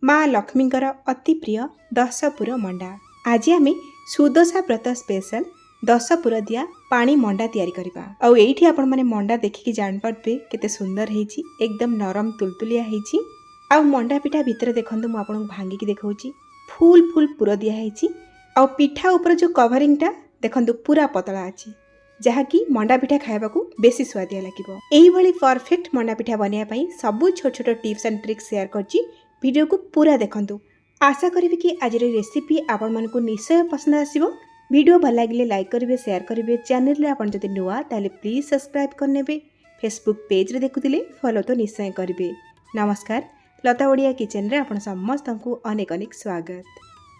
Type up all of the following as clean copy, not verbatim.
माँ लक्ष्मींकर अति प्रिय दशपुर मंडा। आज आम सुदशा व्रत स्पेशल दशपुर दिया पानी मंडा तैयारी करबा। आउ एठी आपण माने मंडा देखिकी जान पारबे केते सुंदर हेची, एकदम नरम तुलतुलिया हेची। आउ मंडा पिठा भितर देखंतु मु आपन भांगी की देखौची, फुल फुल पुर दिया हेची। आउ पिठा ऊपर जो कवरिंगटा देखंतु पूरा पतला अछि, जहाँकि मंडा पिठा खाइबाकू बेसी स्वादिया लागिबो। एही भली परफेक्ट मंडा पिठा बनिया पई सबु छोट छोट टिप्स एंड ट्रिक्स शेयर करची, वीडियो को पूरा देखंतु। आशा करिवि कि आज रेसिपी आपण मानकू निश्चय पसंद आसीबो। वीडियो भल लागिले लाइक करिवे, शेयर करिवे। चैनल रे आपण जदि नुआ ताले प्लीज सब्सक्राइब करनेबे। फेसबुक पेज रे देखुतिले फॉलो तो निश्चय करिवे। नमस्कार, लता ओडिया किचन रे आपण समस्तंकू अनेक अनेक स्वागत।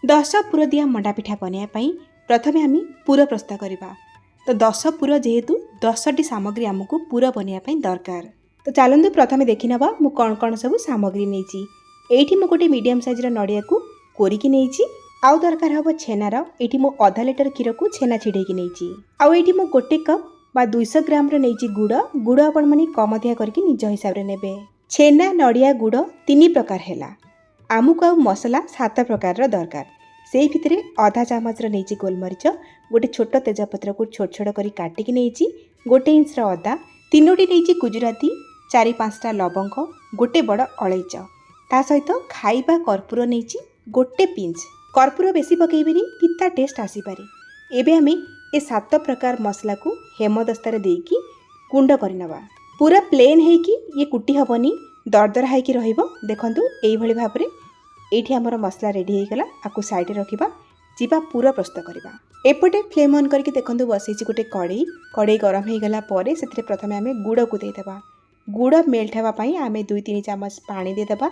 10 पुर दिया मंडा पिठा बनिया पई प्रथमे आमी पुर प्रस्तुत करबा। तो 10 पुर जेहेतु 10टी सामग्री आमको पुर बनिया पई दरकार। तो चलंतु प्रथमे देखि नबा मु कोन कोन सब सामग्री नेची। एठी मु गोटे मीडियम साइज रा नडिया को कोरिकी नेची। आउ दरकार हबो छेनार। एठी मु आधा लिटर क्षीर को छेना छिडेकी नेची। आउ एठी मु गोटे कप बा 200 ग्राम रो नेची गुड़ आपण माने कम अधिया करके निज हिसाब रे नेबे। छेना नडिया गुड़ 3 प्रकार हैला। आमुको आउ मसला 7 प्रकार रो दरकार। सेही भितरे आधा चामच रो नेची गोलमरिच, गोटे छोट तेजपत्र को छोट छोट करी काटिकी नेची, गोटे इंच रो अदा, 3टी नेची गुजराती, 4-5टा लवंग, गोटे बड़ अलैच, ता सहित खाइबा कर्पूर नेची गोटे पिंच। कर्पूर बेसी पकेइबेनी, पिता टेस्ट आसी पारे। एबे आमे ए 7 प्रकार मसला को हेमदस्तारे देकी गुंड करिनबा। पूरा प्लेन है कि ये कुटी हबनी, दरदरा है कि रहिबो। देखंतु एई भली भाबरे एठी हमर मसला रेडी हे गला। आकु साइड रे रखिबा, जीवा पूरा प्रस्तुत करबा। एपटे फ्लेम ऑन करके देखंतु बसैछि गोटे कड़ई गरम हे गला परे सेथिरे प्रथमे आमे गुड़ को दे देबा। गुड़ मेल्ट हेबा पई आमे 2-3 चम्मच पानी दे देबा।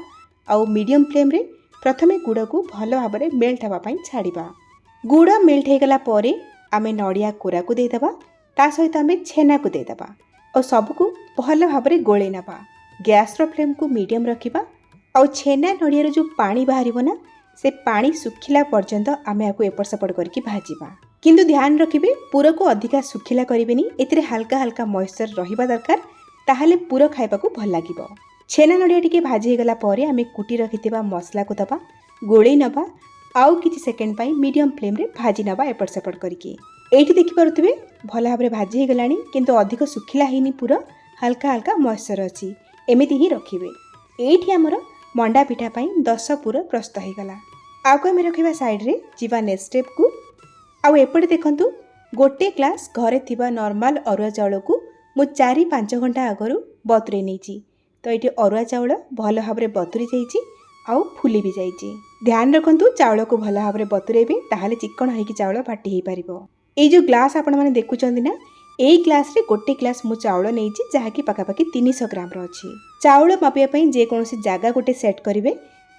आउ मीडियम फ्लेम रे प्रथमे गुड़ को भल भाबरे मेल्ट हेबा पई छाड़िबा। गुड़ मेल्ट हे गला परे आमे नडिया कोरा को दे देबा, ता सहित आमे छेना को दे देबा और सब को भल भाबरे गोळे नबा। गैस रो फ्लेम को मीडियम रखिबा। आउ छेना नडिया रो जो पानी बाहरिबो ना, से पानी सुखिला पर्यंत आमे आकु एपट सेपट करके भाजिबा। किंतु ध्यान रखिबे पुर को अधिका सुखिला करिबेनी, एतिरे हल्का हल्का मॉइस्चर रहिबा दरकार, ताहाले पुर खाइबाकू भल लागिबो। छेना नडिया टिके भाजी गला परे आमे कुटी रखिथिबा मसला को दबा, गोळेई नबा। आउ किछि सेकेंड पई मीडियम फ्लेम रे भाजी नबा एपट सेपट करके। एठी देखि पारुथिबे भल भाबरे भाजी हे गलानी, किंतु अधिक सुखिला हेनी, पुर हल्का हल्का मॉइस्चर अछि। एमिति ही रखिबे। एठी हमर मंडा पिठा पई 10 पुर प्रस्तुत हे गला। आउ आमे रखिबा साइड रे, जीवा नेक्स्ट स्टेप को। आउ एपटे देखंतु गोटे ग्लास घरे थिबा नॉर्मल अरुआ चाउल को मु 4-5 घंटा आगरु बतुरे नेची। तो ये अरुआ चाउल भल भाव में बतुरी जाइए, आउ फुली भी जाइए। ध्यान रखंतु चाउल को भल भाव में बतुरेबे, ताहाले चिकन होइकी चाउल बाटी हे पारिबो। ए जो ग्लास आपण माने देखुचंदी ना, एई ग्लास रे गोटे ग्लास मु चाउल नेइची, जहाँकि पाखापाखि 300 ग्राम रो अछि। चाउल मापिया पई जे कोनोसी जागा गोटे सेट करिवे।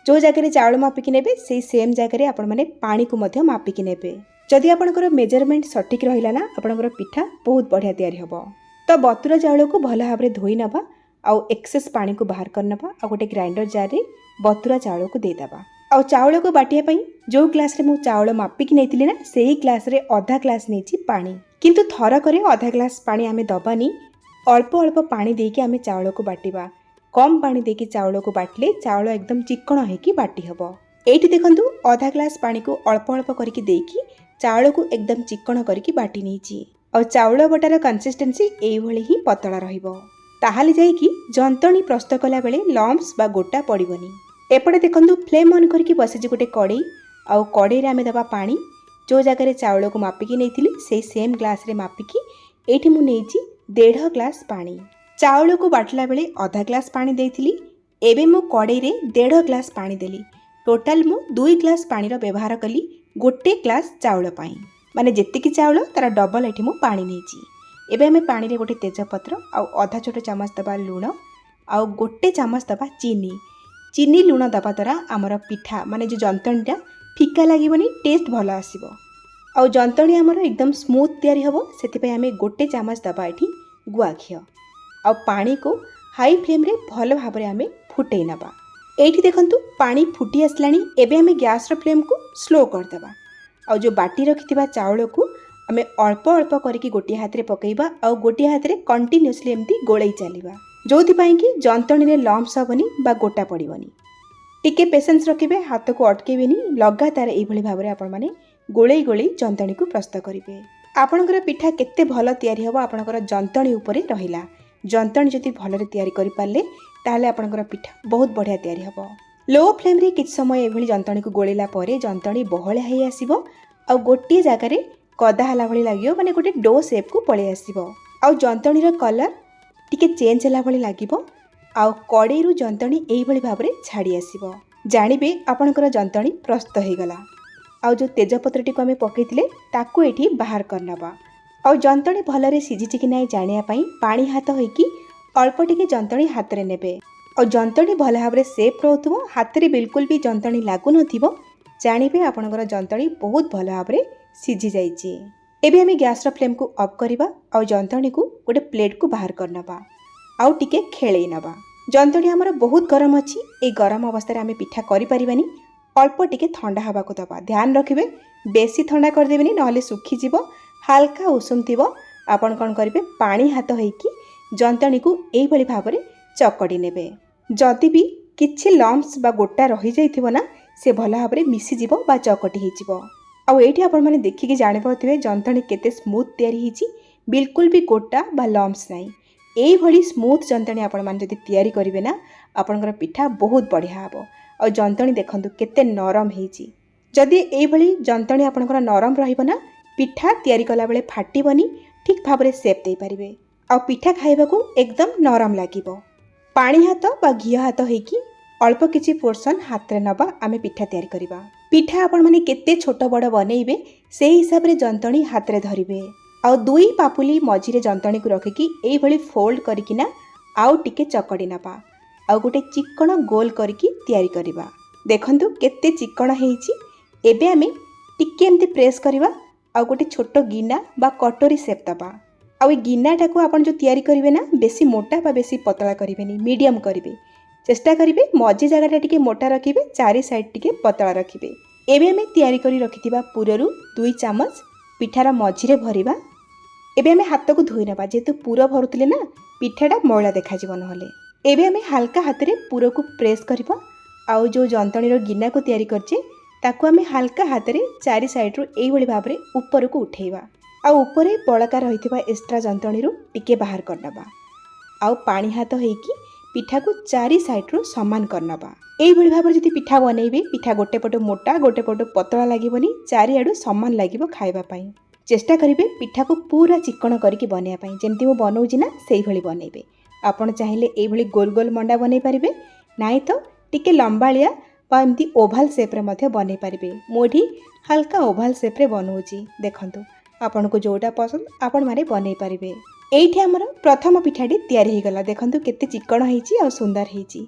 जो जगह चाउल मापिकी नेबे सेई सेम जगह आपण माने पानी को मध्य मापिकी नेबे। जदि आपनकर मेजरमेंट सटीक रहिला ना, आपनकर पिठा बहुत बढ़िया तैयारी हबो। तो बतुरा चाउल को भल भाव में धोई नबा, आउ एक्सेस पानी को बाहर कर नबा। आ गोटे ग्राइंडर जार रे बतुरा चाउल को दे दबा। आउ चाउल को बाटिया पई जो ग्लास रे मु चाउल मापिकी नेतिली ना, सेही ग्लास रे आधा ग्लास नेची पानी। किंतु थर करे आधा ग्लास पानी आमे दबानी, अल्प अल्प पानी देके आमे चाउल को बाटिबा। कम पानी देके चाउल को बाटले चाउल एकदम चिकन हेकी बाटी हबो। एठी देखंतु आधा ग्लास पानी को अल्प अल्प करके देकी चाउल को एकदम चिकन करके बाटी नेची। और चाउल बटार कंसिस्टेंसी एई भली ही पतला रहिबो, ताहाले जाई कि जंतणी प्रस्तुत कला बेले लम्स बा गोटा पड़िबनी। एपटे देखंतु फ्लेम ऑन करके बसिछि गोटे कड़ई। आउ कड़ई रे आमे दबा पानी। जो जगह रे चाउल को मापिकी नेइथिली सेही सेम ग्लास रे मापिकी एठी मु नेइछि 1.5 ग्लास पानी। चाउल को बाटला बेले आधा ग्लास पानी देइथिली, एबे मु कड़ई रे 1.5 ग्लास पानी देली। टोटल मु 2 ग्लास पानी रो व्यवहार कली गोटे ग्लास चाउल पई। माने जेतिकी चाउल तार डबल एठी मु पानी नेइछि। एबे हमें पानी रे गोटे तेजपत्र, आउ आधा छोट चामच दबा लुण, आउ गोटे चामच दबा चीनी लुण दबा द्वारा आमर पिठा माने जो जंतणीटा फिका लागिबनी, टेस्ट भल आसीबो। आउ जंतणी आमर एकदम स्मूथ तैयारी हबो। सेति पई हमें गोटे चामच दबा एठी गुआ घियो। आउ पानी को हाई फ्लेम रे भल भाव में हमें फुटै नबा। एठी देखंतु पानी फुटी आसलानी। एबे हमें गैस रो फ्लेम को स्लो कर देबा। आउ जो बाटी रखिथिबा चाउल को आमे अल्प अल्प करके गोटे हाथ रे पकेइबा, आउ गोटे हाथ रे कंटिन्यूअसली एमती गोळई चलिबा, जोथि पई कि जंतणी रे लम्स हबनी बा गोटा पड़िबनी। टिके पेसेंस रखिए, हाथ को अटकेबेनी, लगातार यही भाव में आपण गोले गोले जंतणी को प्रस्तुत करेंगे। आपणकर पिठा केते भल तैयारी हम आपणकर जंतणी उपरे रहिला। जंतणी जदि भलरे तैयारी करि पारले ताहले आपणकर पिठा बहुत बढ़िया तैयारी हम। लो फ्लेम रे किछ समय एभली जंतणी को गोलेला परे जंतणी बहळिया हेई आसीबो आ गोटे जगह रे कदा हला भली लागियो, माने गोटे डो शेप को पळे आसीबो आ जंतणी रो कलर टिके चेंज हला भली लागिबो आ कड़े रु जंतणी एही भली भाबरे छाड़ी आसीबो। जानिबे आपणकर जंतणी प्रस्तुत हे गला। आ जो तेजपत्रटी को आम पकईले ताकू एठी बाहर करनबा। आ जंतणी भलरे सिझिछि कि नाही जानिया पई पानी हाथ होइकी अल्प टिके जंतणी हाथ रे नेबे। आ जंतणी भल भाबरे सेफ रहउथबो, हाथ रे बिल्कुल भी जंतणी लागु नथिबो, जानिबे आपणकर जंतणी बहुत भल भाबरे सिझि जाइछि। एबे आम गैस रो फ्लेम को ऑफ करबा आ जंतणी को गोटे प्लेट को बाहर करनबा आउ टिके खेळेई नबा। जंतणी हमर बहुत गरम अछि, ए गरम अवस्था रे आम पिठा करि परिबानी, अल्प टिके ठंडा हवा को दबा। ध्यान रखिबे बेसी ठंडा कर देबेनी, नहले सुखी जीवो। हल्का उषुम थिबो, आपण कोन करिवे पानी हाथ होइकी जंतणी को एई भली भाबरे चकडी नेबे। जदि भी किछि लम्प्स बा गोटा रहि जाइथिबो ना, से भल भाबरे मिसी जीवो बा चकटी हि जीवो। आ एठी आपण माने देखिके जानि पाउथिबे जंतणी केते स्मूथ तयारी हिची, बिल्कुल भी गोटा बा लम्प्स नाही। एई भली स्मूथ जंतणी आपण माने जदि तयारी करिवे ना, आपणकर पिठा बहुत बढ़िया हबो। और जंतणी देखंतु केते नरम हेची। जदि एई भली जंतणी आपणकर नरम रहिबो ना, पिठा तयारी कला बेले फाटिबनी, ठीक भाबरे शेप देई परिबे आ पिठा खाइबा को एकदम नरम लागिबो। पानी हाथ बा घी हाथ हेकी अल्प किछि पोर्शन हाथ रे नबा, आमे पिठा तयारी करिबा। पिठा आपण माने केते छोट बड़ बनेइबे से हिसाब रे जंतणी हाथ रे धरिबे आ दुई पापुली मझिरे जंतणी को रखिकी एई भली फोल्ड करिकिना आउ टिके चकडी नबा आ गोटे चिकण गोल करिकी तयारी करिबा। देखंतु केते चिकण हेइची। एबे आमे टिके एमती प्रेस करिबा आ गोटे छोट गिना बा कटोरी शेप दबा। आ ए गिनाटा को आपण जो तयारी करिवे ना, बेसी मोटा बा बेसी पतला करिवेनी, मीडियम करिवे। चेष्टा करिवे मझी जगहटा टिके मोटा रखिबे, चारि साइड टिके पतला रखिबे। एबे आमे तयारी करी रखिथिबा पुररु 2 चामच पिठार मझिरे भरिबा। एबे आमे हाथ को धोई नबा, जेतु पूरा भरुतले ना पिठाटा मैला देखा जीव नहले। एबे आमे हल्का हाथ रे पूरा को प्रेस करबा आउ जो जंतणी रो गिना को तयारी करछे ताकू आमे हल्का हाथ रे चारि साइड रो एई भली भाबरे ऊपर को उठेइबा आ ऊपरे बळका रहितबा एक्स्ट्रा जंतणी रो टिके बाहर करनबा आउ पानी हाथ हेकी पिठा को चारि साइड रो समान करनबा। एई भली भाबरे जति पिठा बनेइबे, पिठा गोटे पट मोटा गोटे पट पतला लागिबनी, चारि आडू समान लागिबो खाइबा पई। चेष्टा करिवे पिठा को पूरा चिकण करिके बनेया पई, जेमति मो बनौजी ना सेई भली बनेइबे। आपण चाहिले एई भली गोल गोल मंडा बनै परिबे, नाइ तो टिके लंबालिया बा एमती ओभाल शेप रे मध्ये बनै परिबे। मोठी हल्का ओभाल शेप रे बनौजी, देखंतु आपण को जोटा पसंद आपण माने बनै परिबे। एइठी हमर प्रथम पिठाटी तयारी हे गला। देखंतु केते चिकण हेची आ सुंदर हेची।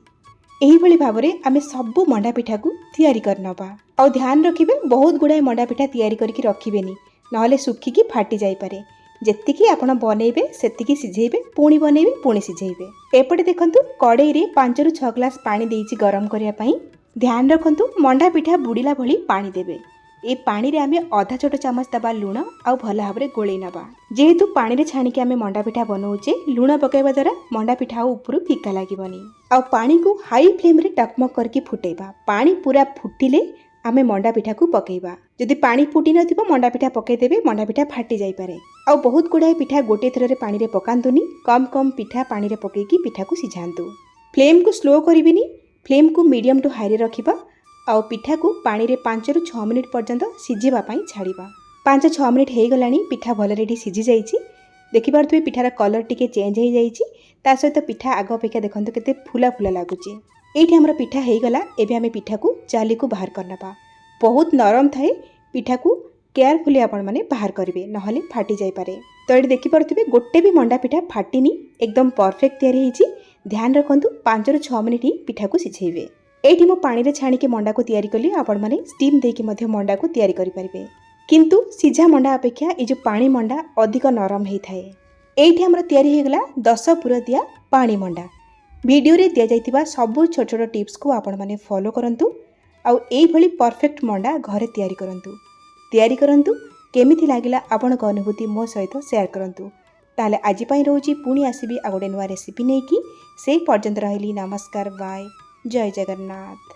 एही भली भाबरे आमे सबु मंडा पिठा को तयारी करनबा आ ध्यान रखिबे बहुत गुडाय मंडा पिठा तयारी करके रखिबेनी, नहले सुखिकी फाटी जाई पारे। जेतिकी आपण बनेइबे सेतिकी सिझेइबे, पुणी बनेइबे पुणी सिझेइबे। एपटे देखंतु कड़ाई रे 5 रु 6 ग्लास पानी देइची गरम करिया पई। ध्यान रखंतु मंडा पिठा बुड़ीला भली पानी देबे। ए पानी रे आमे आधा छोट चामच दबा लूण आ भल भाबरे गोळेई नबा। जेहेतु पानी रे छाणी के आमे मंडा पिठा बनौचे, लूण पकाइबा द्वारा मंडा पिठा ऊपर फिका लागिबनी आ पानी को हाई फ्लेम रे टकमक करके फुटेइबा। पानी पूरा फुटिले आमे मंडा पिठा को पकेइबा। जदि पानी फुटी नथिबो मंडा पिठा पकई देबे, मंडा पिठा फाटी जाई पारे। आ बहुत गुडाय पिठा गोटे थर रे पानी रे पकांतुनी, कम कम पिठा पानी रे पकेकी पिठा को सिझांतु। फ्लेम को स्लो करिबिनी, फ्लेम को मीडियम टू हाई रे रखिबा आ पिठा को पानी रे 5 रु 6 मिनिट पर्यंत सिझिबा पई छाड़िबा। 5-6 मिनिट हेई गलानी, पिठा भल रेडी सिझि जाइछि। देखि पारथुबे पिठार कलर टिके चेंज हेई जाइछि, ता सहित पिठा आग अपेक्षा देखंतु केते फुला फुला लागुछि। एठी हमर पिठा हेई गला। एबे आमे पिठा को जाली को बाहर करनबा। बहुत नरम थाए, पिठा को केयरफुली आपण माने बाहर करिवे, नहले फाटी जाई पारे। तो एठी देखि पारथुबे गोटे भी मंडा पिठा फाटिनी, एकदम परफेक्ट तयारी हेइछि। ध्यान रखंतु 5 रु 6 मिनिट ही पिठा को सिझेइबे। एठी मो पानी रे छाणी के मंडा को तयारी कली, आपण माने स्टीम देके मध्ये मंडा को तयारी करि परिबे। किंतु सिझा मंडा अपेक्षा ए जो पानी मंडा अधिक नरम हेइ थाए। एठी हमर तयारी हे गला 10 पुर दिया पानी मंडा। वीडियो रे दिया जाइतिबा सब छोट छोट टिप्स को आपण माने फॉलो करंतु आउ एई भली परफेक्ट मंडा घरे तयारी करंतु। केमिथि लागिला आपण को अनुभूति मो सहित शेयर करंतु। ताले आजि पई रहउची, पुणी आसीबी आ गोटे नुवा रेसिपी नेकी। से पर्यंत रहली, नमस्कार, बाय, जय जगन्नाथ।